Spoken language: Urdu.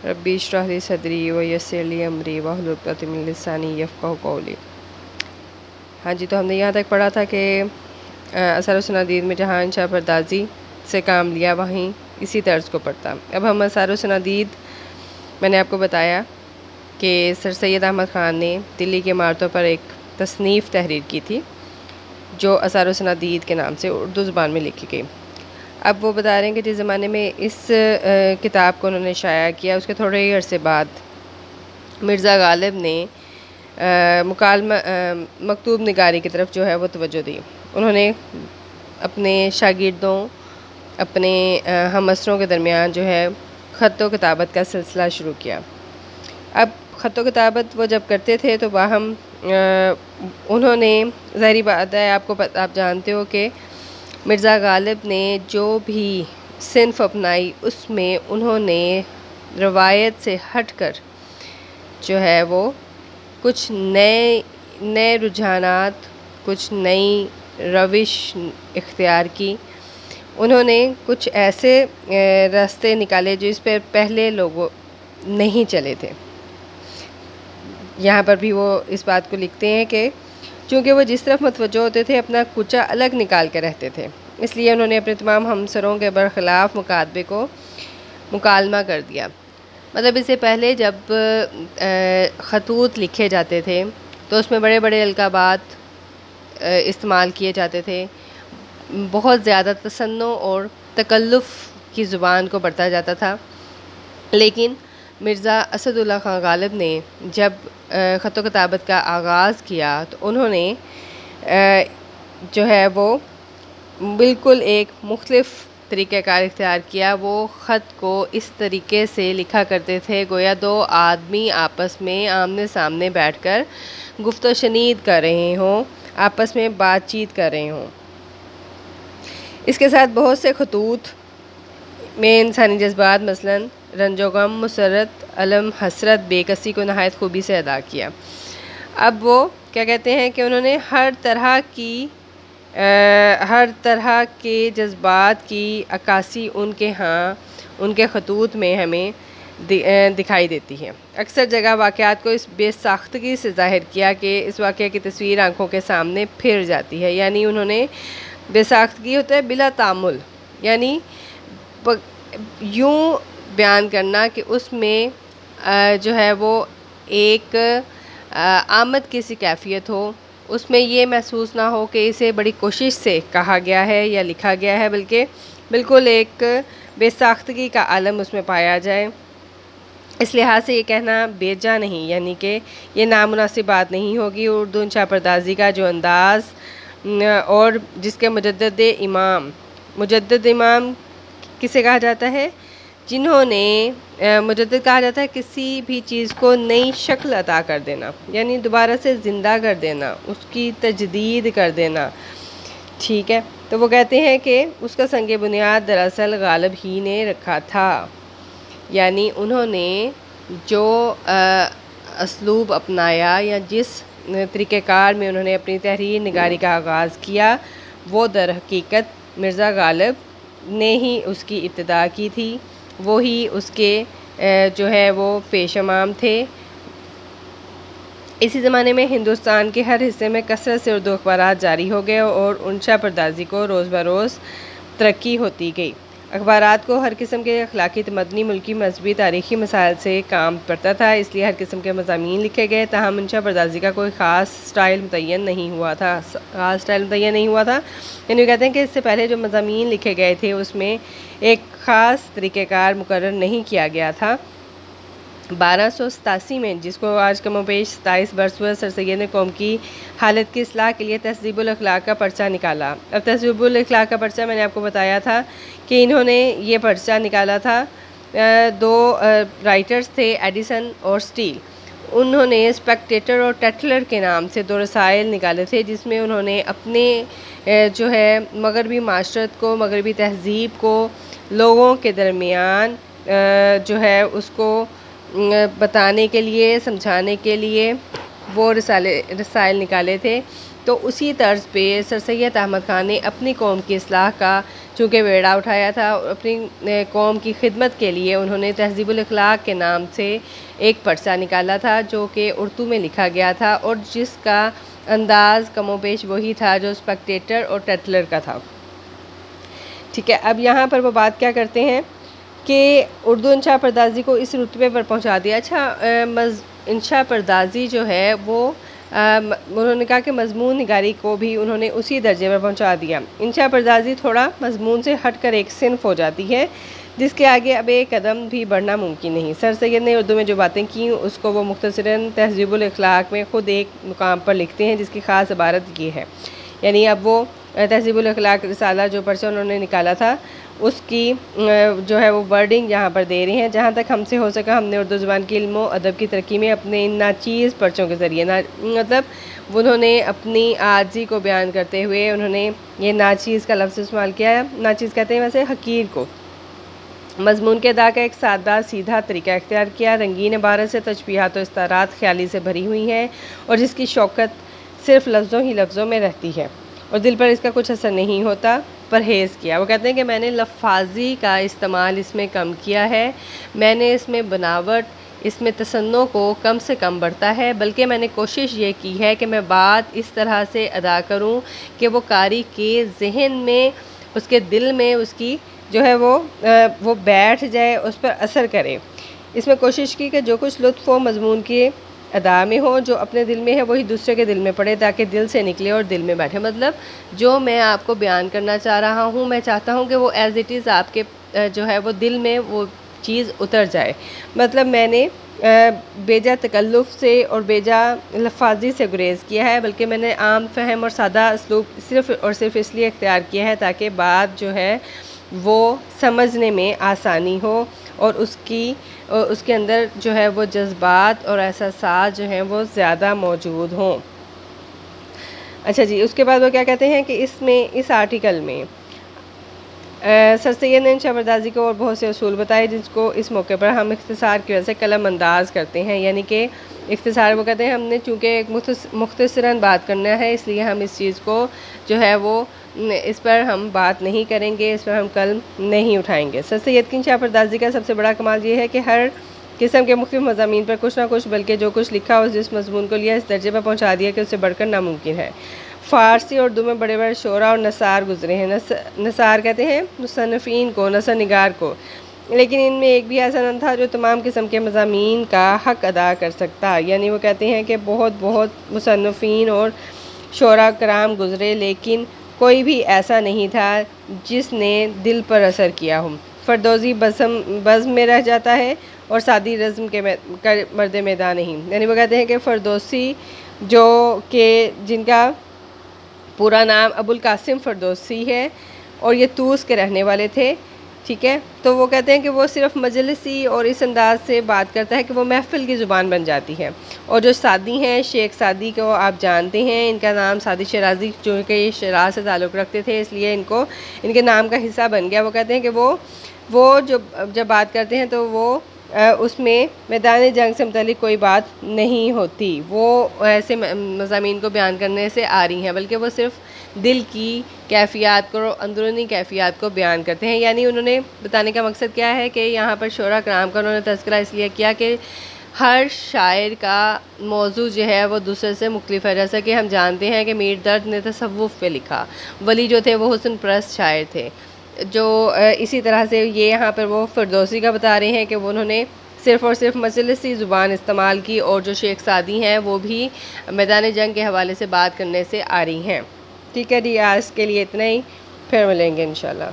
ربی اشرح لی صدری ویسر لی امری واحلل عقدۃ من لسانی یفقہوا قولی۔ ہاں جی، تو ہم نے یہاں تک پڑھا تھا کہ اثر و سنادید میں جہاں انشاء پردازی سے کام لیا وہیں اسی طرز کو پڑھتا۔ اب ہم اثر و سنادید، میں نے آپ کو بتایا کہ سر سید احمد خان نے دلی کے عمارتوں پر ایک تصنیف تحریر کی تھی جو اثر و سنادید کے نام سے اردو زبان میں لکھی گئی۔ اب وہ بتا رہے ہیں کہ جس زمانے میں اس کتاب کو انہوں نے شائع کیا، اس کے تھوڑے ہی عرصے بعد مرزا غالب نے مکالمہ مکتوب نگاری کی طرف جو ہے وہ توجہ دی۔ انہوں نے اپنے شاگردوں، اپنے ہم عصروں کے درمیان جو ہے خط و کتابت کا سلسلہ شروع کیا۔ اب خط و کتابت وہ جب کرتے تھے تو باہم انہوں نے، ظاہری بات ہے آپ جانتے ہو کہ مرزا غالب نے جو بھی صنف اپنائی اس میں انہوں نے روایت سے ہٹ کر جو ہے وہ کچھ نئے رجحانات، کچھ نئی روش اختیار کی۔ انہوں نے کچھ ایسے راستے نکالے جو اس پہ پہلے لوگوں نہیں چلے تھے۔ یہاں پر بھی وہ اس بات کو لکھتے ہیں کہ چونکہ وہ جس طرف متوجہ ہوتے تھے اپنا کوچہ الگ نکال کے رہتے تھے، اس لیے انہوں نے اپنے تمام ہمسروں کے برخلاف مکاتبے کو مکالمہ کر دیا۔ مطلب اس سے پہلے جب خطوط لکھے جاتے تھے تو اس میں بڑے بڑے القابات استعمال کیے جاتے تھے، بہت زیادہ تصنع اور تکلف کی زبان کو برتا جاتا تھا۔ لیکن مرزا اسد اللہ خان غالب نے جب خط و کتابت کا آغاز کیا تو انہوں نے جو ہے وہ بالکل ایک مختلف طریقہ کار اختیار کیا۔ وہ خط کو اس طریقے سے لکھا کرتے تھے گویا دو آدمی آپس میں آمنے سامنے بیٹھ کر گفت و شنید کر رہے ہوں، آپس میں بات چیت کر رہے ہوں۔ اس کے ساتھ بہت سے خطوط میں انسانی جذبات، مثلاً رنج و غم، مسرت، الم، حسرت، بے کسی کو نہایت خوبی سے ادا کیا۔ اب وہ کیا کہتے ہیں کہ انہوں نے ہر طرح کے جذبات کی عکاسی ان کے خطوط میں ہمیں دکھائی دیتی ہے۔ اکثر جگہ واقعات کو اس بے ساختگی سے ظاہر کیا کہ اس واقعہ کی تصویر آنکھوں کے سامنے پھر جاتی ہے۔ یعنی انہوں نے بے ساختگی ہوتا ہے بلا تعامل، یعنی یوں بیان کرنا کہ اس میں جو ہے وہ ایک آمد کی سی کیفیت ہو، اس میں یہ محسوس نہ ہو کہ اسے بڑی کوشش سے کہا گیا ہے یا لکھا گیا ہے، بلکہ بالکل ایک بے ساختگی کا عالم اس میں پایا جائے۔ اس لحاظ سے یہ کہنا بیجا نہیں، یعنی کہ یہ نامناسب بات نہیں ہوگی۔ اردو انشاء پردازی کا جو انداز اور جس کے مجدد امام کسے کہا جاتا ہے؟ جنہوں نے مجدد کہا جاتا ہے کسی بھی چیز کو نئی شکل عطا کر دینا، یعنی دوبارہ سے زندہ کر دینا، اس کی تجدید کر دینا۔ ٹھیک ہے، تو وہ کہتے ہیں کہ اس کا سنگ بنیاد دراصل غالب ہی نے رکھا تھا۔ یعنی انہوں نے جو اسلوب اپنایا یا جس طریقہ کار میں انہوں نے اپنی تحریر نگاری کا آغاز کیا، وہ در حقیقت مرزا غالب نے ہی اس کی ابتدا کی تھی، وہی اس کے جو ہے وہ پیش امام تھے۔ اسی زمانے میں ہندوستان کے ہر حصے میں کثرت سے اردو اخبارات جاری ہو گئے اور انشا پردازی کو روز بروز ترقی ہوتی گئی۔ اخبارات کو ہر قسم کے اخلاقی، تمدنی، ملکی، مذہبی، تاریخی مسائل سے کام پڑتا تھا، اس لیے ہر قسم کے مضامین لکھے گئے۔ تاہم انشا پردازی کا کوئی خاص سٹائل متعین نہیں ہوا تھا۔ یعنی کہتے ہیں کہ اس سے پہلے جو مضامین لکھے گئے تھے اس میں ایک خاص طریقہ کار مقرر نہیں کیا گیا تھا۔ 1287 میں، جس کو آج کم و بیش 27 برس ہوئے، سر سید نے قوم کی حالت کی اصلاح کے لیے تہذیب الاخلاق کا پرچہ نکالا۔ اب تہذیب الاخلاق کا پرچہ میں نے آپ کو بتایا تھا کہ انہوں نے یہ پرچہ نکالا تھا، دو رائٹرز تھے، ایڈیسن اور سٹیل۔ انہوں نے اسپیکٹیٹر اور ٹیٹلر کے نام سے دو رسائل نکالے تھے، جس میں انہوں نے اپنے جو ہے مغربی معاشرت کو، مغربی تہذیب کو لوگوں کے درمیان جو ہے اس کو بتانے کے لیے، سمجھانے کے لیے وہ رسائل نکالے تھے تو اسی طرز پہ سر سید احمد خان نے اپنی قوم کی اصلاح کا چونکہ بیڑا اٹھایا تھا، اور اپنی قوم کی خدمت کے لیے انہوں نے تہذیب الاخلاق کے نام سے ایک پرچہ نکالا تھا جو کہ اردو میں لکھا گیا تھا، اور جس کا انداز کم و بیش وہی تھا جو اسپیکٹیٹر اور ٹیٹلر کا تھا۔ ٹھیک ہے، اب یہاں پر وہ بات کیا کرتے ہیں کہ اردو انشاء پردازی کو اس رتبے پر پہنچا دیا۔ اچھا، انشاء پردازی جو ہے وہ انہوں نے کہا کہ مضمون نگاری کو بھی انہوں نے اسی درجے پر پہنچا دیا۔ انشاء پردازی تھوڑا مضمون سے ہٹ کر ایک صنف ہو جاتی ہے جس کے آگے اب ایک قدم بھی بڑھنا ممکن نہیں۔ سر سید نے اردو میں جو باتیں کی اس کو وہ مختصراً تہذیب الاخلاق میں خود ایک مقام پر لکھتے ہیں جس کی خاص عبارت یہ ہے، یعنی اب وہ تہذیب الاخلاق رسالہ جو پرچہ انہوں نے نکالا تھا اس کی جو ہے وہ ورڈنگ یہاں پر دے رہی ہیں۔ جہاں تک ہم سے ہو سکا ہم نے اردو زبان کی علم و ادب کی ترقی میں اپنے ان ناچیز پرچوں کے ذریعے مطلب انہوں نے اپنی عاجزی کو بیان کرتے ہوئے انہوں نے یہ ناچیز کا لفظ استعمال کیا ہے۔ ناچیز کہتے ہیں ویسے حقیر کو۔ مضمون کے ادا کا ایک سادہ سیدھا طریقہ اختیار کیا، رنگین عبارت سے تشبیہات و استعارات خیالی سے بھری ہوئی ہیں اور جس کی شوکت صرف لفظوں ہی لفظوں میں رہتی ہے اور دل پر اس کا کچھ اثر نہیں ہوتا، پرہیز کیا۔ وہ کہتے ہیں کہ میں نے لفاظی کا استعمال اس میں کم کیا ہے، میں نے اس میں بناوٹ، اس میں تصنع کو کم سے کم بڑھتا ہے، بلکہ میں نے کوشش یہ کی ہے کہ میں بات اس طرح سے ادا کروں کہ وہ قاری کے ذہن میں، اس کے دل میں اس کی جو ہے وہ بیٹھ جائے، اس پر اثر کرے۔ اس میں کوشش کی کہ جو کچھ لطف و مضمون کے ادا میں ہو، جو اپنے دل میں ہے وہی دوسرے کے دل میں پڑے تاکہ دل سے نکلے اور دل میں بیٹھے۔ مطلب جو میں آپ کو بیان کرنا چاہ رہا ہوں میں چاہتا ہوں کہ وہ ایز اٹ از آپ کے جو ہے وہ دل میں وہ چیز اتر جائے۔ مطلب میں نے بیجا تکلف سے اور بیجا لفاظی سے گریز کیا ہے، بلکہ میں نے عام فہم اور سادہ اسلوب صرف اور صرف اس لیے اختیار کیا ہے تاکہ بات جو ہے وہ سمجھنے میں آسانی ہو اور اس کے اندر جو ہے وہ جذبات اور احساسات جو ہیں وہ زیادہ موجود ہوں۔ اچھا جی، اس کے بعد وہ کیا کہتے ہیں کہ اس آرٹیکل میں سر سید نے انشاء پردازی کو اور بہت سے اصول بتائے جس کو اس موقع پر ہم اختصار کی وجہ سے قلم انداز کرتے ہیں، یعنی کہ اختصار وہ کہتے ہیں ہم نے چونکہ ایک مختصراً بات کرنا ہے اس لیے ہم اس چیز کو جو ہے وہ اس پر ہم بات نہیں کریں گے، اس پر ہم قلم نہیں اٹھائیں گے۔ سر سید کی انشاء پردازی کا سب سے بڑا کمال یہ ہے کہ ہر قسم کے مختلف مضامین پر کچھ نہ کچھ، بلکہ جو کچھ لکھا اس جس مضمون کو لیا اس درجے پر پہنچا دیا کہ اس سے بڑھ کر ناممکن ہے۔ فارسی اور اردو میں بڑے بڑے شعراء اور نثار گزرے ہیں، نثار کہتے ہیں مصنفین کو، نثر نگار کو، لیکن ان میں ایک بھی ایسا نہ تھا جو تمام قسم کے مضامین کا حق ادا کر سکتا۔ یعنی وہ کہتے ہیں کہ بہت مصنفین اور شعراء کرام گزرے لیکن کوئی بھی ایسا نہیں تھا جس نے دل پر اثر کیا ہو۔ فردوسی بزم میں رہ جاتا ہے اور سادی رزم کے مرد میدان نہیں۔ یعنی وہ کہتے ہیں کہ فردوسی جو کہ جن کا پورا نام ابوالقاسم فردوسی ہے اور یہ طوس کے رہنے والے تھے، ٹھیک ہے، تو وہ کہتے ہیں کہ وہ صرف مجلسی اور اس انداز سے بات کرتا ہے کہ وہ محفل کی زبان بن جاتی ہے۔ اور جو سعدی ہیں، شیخ سعدی کو آپ جانتے ہیں، ان کا نام سعدی شیرازی چونکہ یہ شیراز سے تعلق رکھتے تھے اس لیے ان کے نام کا حصہ بن گیا۔ وہ کہتے ہیں کہ وہ جب بات کرتے ہیں تو وہ اس میں میدان جنگ سے متعلق کوئی بات نہیں ہوتی، وہ ایسے مضامین کو بیان کرنے سے آ رہی ہیں، بلکہ وہ صرف دل کی کیفیات کو، اندرونی کیفیات کو بیان کرتے ہیں۔ یعنی انہوں نے بتانے کا مقصد کیا ہے کہ یہاں پر شعراء کرام کا انہوں نے تذکرہ اس لیے کیا کہ ہر شاعر کا موضوع جو ہے وہ دوسرے سے مختلف ہے۔ جیسا کہ ہم جانتے ہیں کہ میر درد نے تصوف پہ لکھا، ولی جو تھے وہ حسن پرست شاعر تھے، جو اسی طرح سے یہ یہاں پر وہ فردوسی کا بتا رہے ہیں کہ وہ انہوں نے صرف اور صرف مجلسی زبان استعمال کی، اور جو شیخ سعدی ہیں وہ بھی میدان جنگ کے حوالے سے بات کرنے سے آ رہی ہیں۔ ٹھیک ہے جی، آج کے لیے اتنا ہی، پھر ملیں گے انشاءاللہ۔